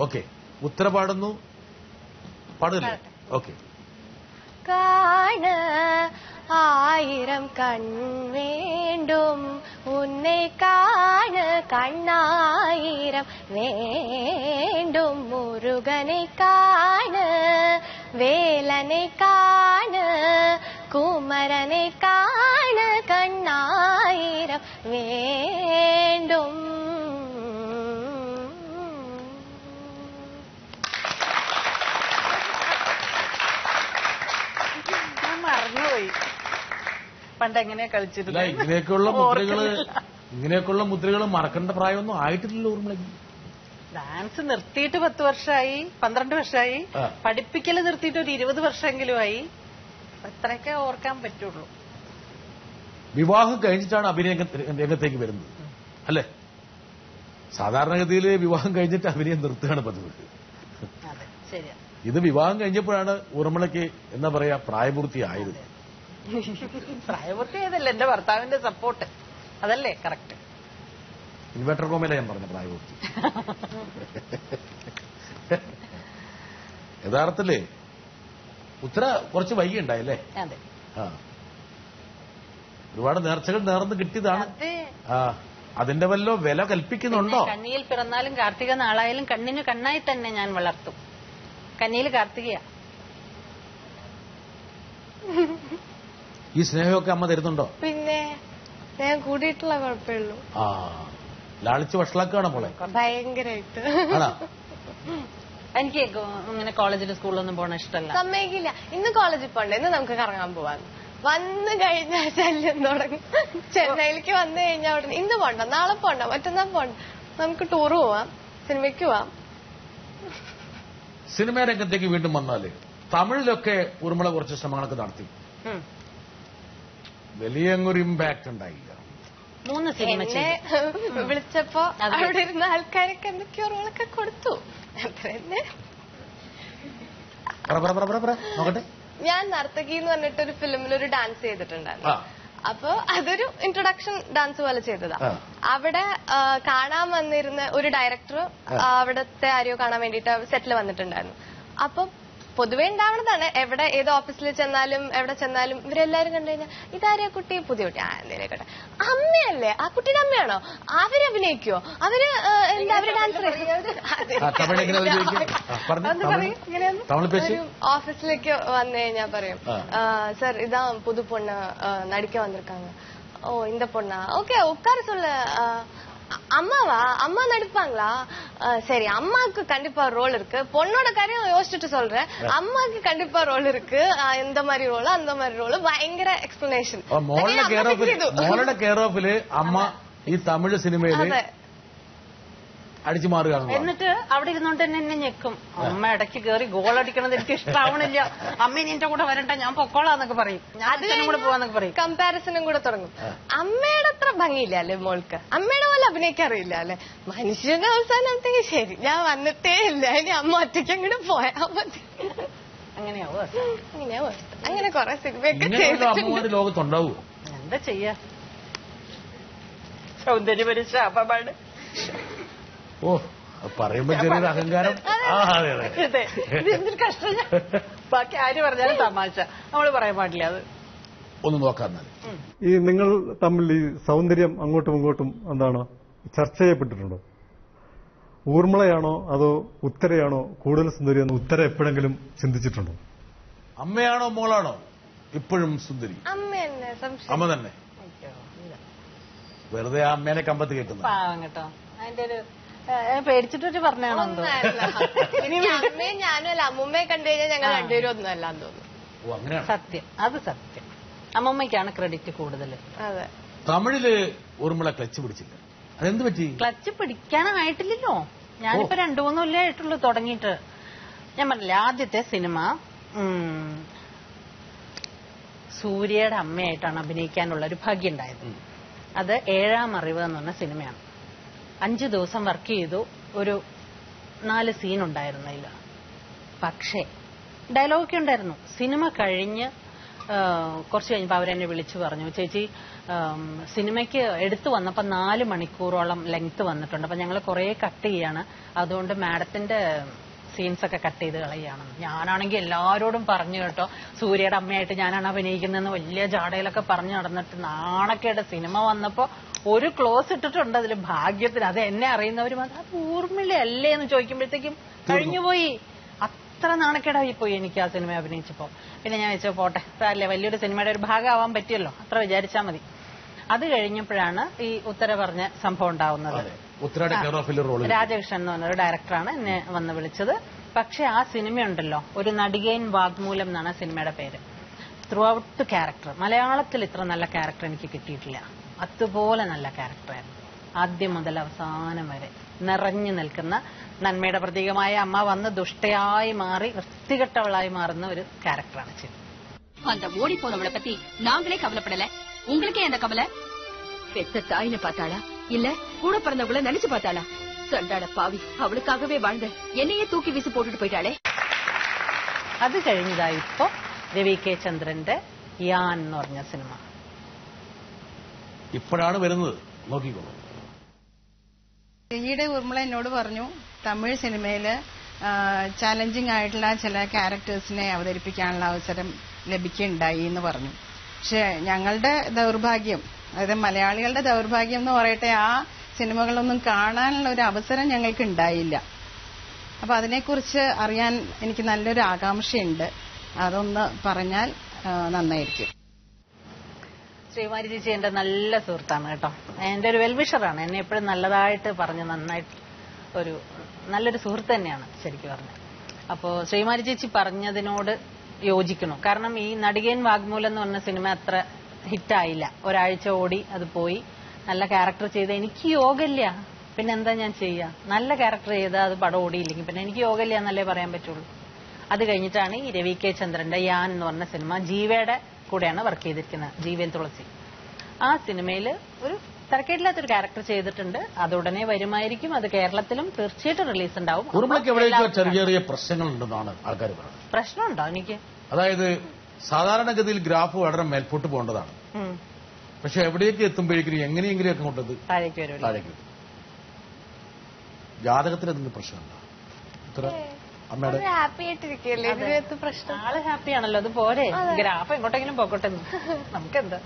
Okay, ഉത്തര പാടുന്നു, പാടില്ലേ? Okay. காண ஆயிரம் கண் வேண்டும், உன்னை காண கண்ணாயிரம் வேண்டும், முருகனை காண வேலனை காண குமரனை காண கண்ணாயிரம் வேண்டும். മറന്നുപോയി പണ്ടെങ്ങനെയാ കളിച്ചിരുന്നത്. ഇങ്ങനെയൊക്കെയുള്ള മുദ്രകൾ മറക്കേണ്ട പ്രായമൊന്നും ആയിട്ടില്ലല്ലോ ഊർമിളയ്ക്ക്. ഡാൻസ് നിർത്തിയിട്ട് 10 വർഷമായി, 12 വർഷമായി. പഠിപ്പിക്കല് നിർത്തിയിട്ട് ഒരു 20 വർഷമെങ്കിലും ആയി. അത്രയൊക്കെ ഓർക്കാൻ പറ്റുള്ളൂ. വിവാഹം കഴിഞ്ഞിട്ടാണ് അഭിനയ രംഗത്തേക്ക് വരുന്നത് അല്ലെ? സാധാരണഗതിയിൽ വിവാഹം കഴിഞ്ഞിട്ട് അഭിനയം നിർത്തുകയാണ് പതിവ്. അതെ, ശരിയാ. ഇത് വിവാഹം കഴിഞ്ഞപ്പോഴാണ് ഊർമിളയ്ക്ക് എന്താ പറയാ പ്രായപൂർത്തിയായത്. പ്രായപൂർത്തിയായതല്ല, എന്റെ ഭർത്താവിന്റെ സപ്പോർട്ട്, അതല്ലേ കറക്റ്റ്. ഇൻവെർട്ടർ കോമയില ഞാൻ പറഞ്ഞ പ്രായപൂർത്തി. യഥാർത്ഥത്തില് ഉത്തര കുറച്ച് വൈകിയുണ്ടായല്ലേ? അതെ. ഒരുപാട് നേർച്ചകൾ നേർന്ന് കിട്ടിയതാണ്. അതിന്റെ വല്ലോ വില കൽപ്പിക്കുന്നുണ്ടോ? കന്നിയിൽ പിറന്നാലും കാർത്തിക നാളായാലും കണ്ണിന് കണ്ണായി തന്നെ ഞാൻ വളർത്തും. കന്നിയിൽ കാർത്തികയാ. ഈ സ്നേഹമൊക്കെ അമ്മ തരുന്നുണ്ടോ? പിന്നെ ഞാൻ കൂടിയിട്ടുള്ള കുഴപ്പമുള്ളൂ. ലാളിച്ച് വഷളാക്കാണോ മോളെ? ഭയങ്കരമായിട്ട്. എനിക്ക് ഇങ്ങനെ കോളേജിലും സ്കൂളിലൊന്നും പോകണ ഇഷ്ടമല്ല. സമ്മതിക്കില്ല. ഇന്ന് കോളേജിൽ പോണ്ടേ, ഇന്ന് നമുക്ക് കറങ്ങാൻ പോവാൻ. വന്നു കഴിഞ്ഞാൽ ശല്യം തുടങ്ങും. ചെന്നൈയിലേക്ക് വന്നു കഴിഞ്ഞാൽ ഉടനെ ഇന്ന് പോണ്ട, നാളെ പോണ്ട, മറ്റന്നാൾ പോണ്ട, നമുക്ക് ടൂർ പോവാം, സിനിമയ്ക്ക് പോവാം. സിനിമാ രംഗത്തേക്ക് വീണ്ടും വന്നാല് തമിഴിലൊക്കെ ഊർമിള കുറച്ച് ശ്രമങ്ങളൊക്കെ നടത്തി. വലിയൊരു ഇമ്പാക്ട് ഉണ്ടായില്ല. 3 സിനിമ വിളിച്ചപ്പോ അവിടെ ഇരുന്ന ആൾക്കാരൊക്കെ എന്തൊക്കെയോ റോളൊക്കെ കൊടുത്തു. അത്ര തന്നെ. നോക്കട്ടെ. ഞാൻ നർത്തകി എന്ന് പറഞ്ഞിട്ടൊരു ഫിലിമിൽ ഒരു ഡാൻസ് ചെയ്തിട്ടുണ്ടായിരുന്നു. അപ്പൊ അതൊരു ഇൻട്രൊഡക്ഷൻ ഡാൻസ് പോലെ ചെയ്തതാ. അവിടെ കാണാൻ വന്നിരുന്ന ഒരു ഡയറക്ടർ അവിടത്തെ ആരെയോ കാണാൻ വേണ്ടിട്ട് സെറ്റിൽ വന്നിട്ടുണ്ടായിരുന്നു. അപ്പൊ പൊതുവെ ഉണ്ടാവണതാണ്, എവിടെ ഏത് ഓഫീസിൽ ചെന്നാലും എവിടെ ചെന്നാലും ഇവരെല്ലാരും കണ്ടു കഴിഞ്ഞാൽ ഇതാരെയാ കുട്ടി, പുതിയ കുട്ടി, എന്തേലും കേട്ടെ, അമ്മയല്ലേ, ആ കുട്ടിയുടെ അമ്മയാണോ, അവരഭിനയിക്കോ, അവര് എന്താ അവര് ഡാൻസ്. ഒരു ഓഫീസിലേക്ക് വന്നു കഴിഞ്ഞാൽ പറയും, സർ ഇതാ പുതു പൊണ്ണ് നടിക്ക വന്നിരിക്കാங்க. ஓ இந்த பொண்ணா, ஓகே உட்கார சொல்ல, அம்மாவா, அம்மா நடிப்பாங்களா, சரி அம்மாவுக்கு கண்டிப்பா ரோல் இருக்கு, பொண்ணோட காரியம் யோசிச்சுட்டு சொல்றேன், அம்மாவுக்கு கண்டிப்பா ரோல் இருக்கு, இந்த மாதிரி ரோல் அந்த மாதிரி ரோல், பயங்கര എക്സ്പ്ലനേഷൻ. മോളുടെ കെയർ ഓഫില് അമ്മ ഈ തമിഴ് സിനിമയില് അടിച്ചു മാറുകയാണ്. എന്നിട്ട് അവിടെ ഇരുന്നോണ്ട് തന്നെ എന്നെ ഞെക്കും. അമ്മ ഇടയ്ക്ക് കയറി ഗോളടിക്കണത് എനിക്ക് ഇഷ്ടാവണില്ല, അമ്മ നിന്റെ കൂടെ വരണ്ട, ഞാൻ പൊക്കോളാന്നൊക്കെ പറയും, ഞാൻ അച്ഛനും കൂടെ പോവാന്നൊക്കെ പറയും. കമ്പാരിസണും കൂടെ തുടങ്ങും. അമ്മയുടെ അത്ര ഭംഗിയില്ല അല്ലേ മോൾക്ക്, അമ്മയുടെ പോലെ അഭിനയിക്കാറില്ല അല്ലെ. മനുഷ്യന്റെ അവസാനത്തേക്ക് ശരി ഞാൻ വന്നിട്ടേ ഇല്ല, ഇനി അമ്മ ഒറ്റയ്ക്ക് അങ്ങോട്ട് പോയാ മതി. അങ്ങനെയാവോ? അങ്ങനെ കുറെ സിനിമയൊക്കെ ലോകത്തുണ്ടാവൂ. എന്താ ചെയ്യാ, സൗന്ദര്യമൊരു ശാപമാണ്. ഓ, പറയുമ്പോ ചെറിയൊരു അഹങ്കാരം. എന്തൊരു കഷ്ടം. ബാക്കി ആര് പറഞ്ഞാലും തമാശ, നമ്മള് പറയാൻ പാടില്ല. അത് ഒന്ന് നോക്കാം. ഈ നിങ്ങൾ തമ്മിൽ ഈ സൗന്ദര്യം അങ്ങോട്ടും ഇങ്ങോട്ടും എന്താണ് ചർച്ച ചെയ്യപ്പെട്ടിട്ടുണ്ടോ? ഊർമിളയാണോ അതോ ഉത്തരയാണോ കൂടുതൽ സുന്ദരി എന്ന് ഉത്തര എപ്പോഴെങ്കിലും ചിന്തിച്ചിട്ടുണ്ടോ? അമ്മയാണോ മോളാണോ ഇപ്പോഴും സുന്ദരി? അമ്മ തന്നെ. വെറുതെ ആ അമ്മേനെ കമ്പത്ത് കേട്ടുന്നു. പാവം കേട്ടോ, അതിന്റെ ഒരു പേടിച്ചിട്ട് പറഞ്ഞാണോ? അമ്മയും ഞാനും അല്ല, അമ്മൂമ്മയെ കണ്ടു കഴിഞ്ഞാൽ ഞങ്ങൾ രണ്ടുപേരും ഒന്നും അല്ലാന്ന് തോന്നുന്നു. സത്യം, അത് സത്യം. അമ്മമ്മയ്ക്കാണ് ക്രെഡിറ്റ് കൂടുതൽ. അതെ. തമിഴില് ഊർമിള ക്ലച്ച് പിടിച്ചില്ല, അതെന്ത് പറ്റി? ക്ലച്ച് പിടിക്കാനായിട്ടില്ലല്ലോ. ഞാനിപ്പോ 2-3 കൊല്ലം ആയിട്ടുള്ളൂ തുടങ്ങിയിട്ട്. ഞാൻ പറഞ്ഞില്ല, ആദ്യത്തെ സിനിമ സൂര്യയുടെ അമ്മയായിട്ടാണ് അഭിനയിക്കാനുള്ള ഒരു ഭാഗ്യം ഉണ്ടായത്. അത് 7ാം അറിവ് എന്ന് പറഞ്ഞ സിനിമയാണ്. 5 ദിവസം വർക്ക് ചെയ്തു. ഒരു 4 സീൻ ഉണ്ടായിരുന്നു അതിൽ. പക്ഷേ ഡയലോഗൊക്കെ ഉണ്ടായിരുന്നു. സിനിമ കഴിഞ്ഞ് കുറച്ച് കഴിഞ്ഞപ്പോൾ അവരെന്നെ വിളിച്ചു പറഞ്ഞു, ചേച്ചി സിനിമയ്ക്ക് എടുത്തു വന്നപ്പോൾ 4 മണിക്കൂറോളം ലെങ്ത് വന്നിട്ടുണ്ട്, അപ്പൊ ഞങ്ങൾ കുറെ കട്ട് ചെയ്യാണ്, അതുകൊണ്ട് മാഡത്തിന്റെ സീൻസ് ഒക്കെ കട്ട് ചെയ്ത് കളയുകയാണെന്ന്. ഞാനാണെങ്കിൽ എല്ലാവരോടും പറഞ്ഞു കേട്ടോ, സൂര്യയുടെ അമ്മയായിട്ട് ഞാനാണ് അഭിനയിക്കുന്നതെന്ന് വലിയ ജാടയിലൊക്കെ പറഞ്ഞു നടന്നിട്ട് നാണക്കേട്. സിനിമ വന്നപ്പോ ഒരു ക്ലോസ് ഇട്ടിട്ടുണ്ട് അതിൽ, ഭാഗ്യത്തിന്. അത് എന്നെ അറിയുന്നവരും അത് ഊർമിളയല്ലേ എന്ന് ചോദിക്കുമ്പോഴത്തേക്കും കഴിഞ്ഞുപോയി. അത്ര നാണക്കേടായി പോയി എനിക്ക് ആ സിനിമ അഭിനയിച്ചപ്പോ. പിന്നെ ഞാൻ വെച്ചോ പോട്ടെ, അല്ലേ വലിയൊരു സിനിമയുടെ ഒരു ഭാഗമാവാൻ പറ്റിയല്ലോ, അത്ര വിചാരിച്ചാൽ മതി. അത് കഴിഞ്ഞപ്പോഴാണ് ഈ ഉത്തര പറഞ്ഞ സംഭവം ഉണ്ടാവുന്നത്. രാജകൃഷ്ണൻ എന്ന് പറഞ്ഞൊരു ഡയറക്ടറാണ് എന്നെ വന്ന് വിളിച്ചത്. പക്ഷെ ആ സിനിമയുണ്ടല്ലോ, ഒരു നടികൈൻ വാഗ്മൂലം എന്നാണ് സിനിമയുടെ പേര്. ത്രൂ ഔട്ട് ക്യാരക്ടർ, മലയാളത്തിൽ ഇത്ര നല്ല ക്യാരക്ടർ എനിക്ക് കിട്ടിയിട്ടില്ല. അതുപോലെ നല്ല ക്യാരക്ടറായിരുന്നു. ആദ്യം മുതൽ അവസാനം വരെ നിറഞ്ഞു നിൽക്കുന്ന, നന്മയുടെ പ്രതീകമായ അമ്മ വന്ന് ദുഷ്ടയായി മാറി വൃത്തികെട്ടവളായി മാറുന്ന ഒരു ക്യാരക്ടറാണ് ചെയ്തത്. அந்த ஓடி போனவளை பத்தி நாங்களே கவலைப்படல, உங்களுக்கே அந்த கவலை? பெத்த தாயின பார்த்தாளா இல்ல கூட பிறந்தவங்கள நினைச்சு பார்த்தாளா? சண்டாட பாவி, அவளுக்காகவே வாழ்ந்த என்னையே தூக்கி வீசி போட்டுட்டு போயிட்டாளே. അത് കഴിഞ്ഞതായി ഇപ്പോ രവി കെ ചന്ദ്രന്റെ യാൻ എന്ന് പറഞ്ഞ സിനിമ ഇപ്പോഴാണ് വരുന്നത്, നോക്കിക്കോളൂ. ഈയിടെ ഊർമിള എന്നോട് പറഞ്ഞു, തമിഴ് സിനിമയില് ചാലഞ്ചിങ് ആയിട്ടുള്ള ചില ക്യാരക്ടേഴ്സിനെ അവതരിപ്പിക്കാനുള്ള അവസരം ലഭിക്കുകയുണ്ടായി എന്ന് പറഞ്ഞു. പക്ഷെ ഞങ്ങളുടെ ദൗർഭാഗ്യം, അതായത് മലയാളികളുടെ ദൗർഭാഗ്യം എന്ന് പറയട്ടെ, ആ സിനിമകളൊന്നും കാണാനുള്ള ഒരു അവസരം ഞങ്ങൾക്ക് ഉണ്ടായില്ല. അപ്പൊ അതിനെക്കുറിച്ച് അറിയാൻ എനിക്ക് നല്ലൊരു ആകാംക്ഷയുണ്ട്, അതൊന്ന് പറഞ്ഞാൽ നന്നായിരിക്കും. ശ്രീകുമാരി ചേച്ചി എന്റെ നല്ല സുഹൃത്താണ് കേട്ടോ, എന്റെ ഒരു വെൽവിഷറാണ്. എന്നെ എപ്പോഴും നല്ലതായിട്ട് പറഞ്ഞ് നന്നായിട്ട് ഒരു നല്ലൊരു സുഹൃത്ത് തന്നെയാണ് ശരിക്കും പറഞ്ഞത്. അപ്പോ ശ്രീകുമാരി ചേച്ചി പറഞ്ഞതിനോട് യോജിക്കണം. കാരണം ഈ നടികൻ വാഗ്മൂലം എന്ന് പറഞ്ഞ സിനിമ അത്ര ഹിറ്റായില്ല, ഒരാഴ്ച ഓടി അത് പോയി. നല്ല ക്യാരക്ടർ ചെയ്ത എനിക്ക് യോഗമില്ല, പിന്നെ എന്താ ഞാൻ ചെയ്യുക? നല്ല ക്യാരക്ടർ ചെയ്താൽ അത് പടം ഓടിയില്ലെങ്കിൽ പിന്നെ എനിക്ക് യോഗമില്ല എന്നല്ലേ പറയാൻ പറ്റുള്ളൂ. അത് കഴിഞ്ഞിട്ടാണ് ഈ രവി കെ ചന്ദ്രന്റെ യാൻ എന്ന് പറഞ്ഞ സിനിമ, ജീവയുടെ കൂടെയാണ് വർക്ക് ചെയ്തിരിക്കുന്നത്, ജീവൻ തുളസി. ആ സിനിമയിൽ ഒരു തരക്കേടില്ലാത്തൊരു ക്യാരക്ടർ ചെയ്തിട്ടുണ്ട്. അത് ഉടനെ വരുമായിരിക്കും, അത് കേരളത്തിലും തീർച്ചയായിട്ടും റിലീസ് ഉണ്ടാവും. ചെറിയ ചെറിയ പ്രശ്നങ്ങളുണ്ടെന്നാണ് ആൾക്കാർ പറയുന്നത്. പ്രശ്നമുണ്ടോ എനിക്ക്? അതായത് സാധാരണഗതിയിൽ ഗ്രാഫ് വളരെ മേൽപോട്ട് പോകേണ്ടതാണ്, പക്ഷെ എവിടേക്ക് എത്തുമ്പോഴേക്കും എങ്ങനെയെങ്കിലും ഒക്കെ കൊണ്ടത് താഴേക്ക് വരും. ജാതകത്തിന് എന്തെങ്കിലും പ്രശ്നമുണ്ടോ? അമ്മയുടെ ഹാപ്പി ആയിട്ടിരിക്കല്ലേ, ഇതിനകത്ത് പ്രശ്നം. ആള് ഹാപ്പിയാണല്ലോ, അത് പോരെ. ഗ്രാഫ് എങ്ങോട്ടെങ്കിലും പോകട്ടെ, നമുക്കെന്താ.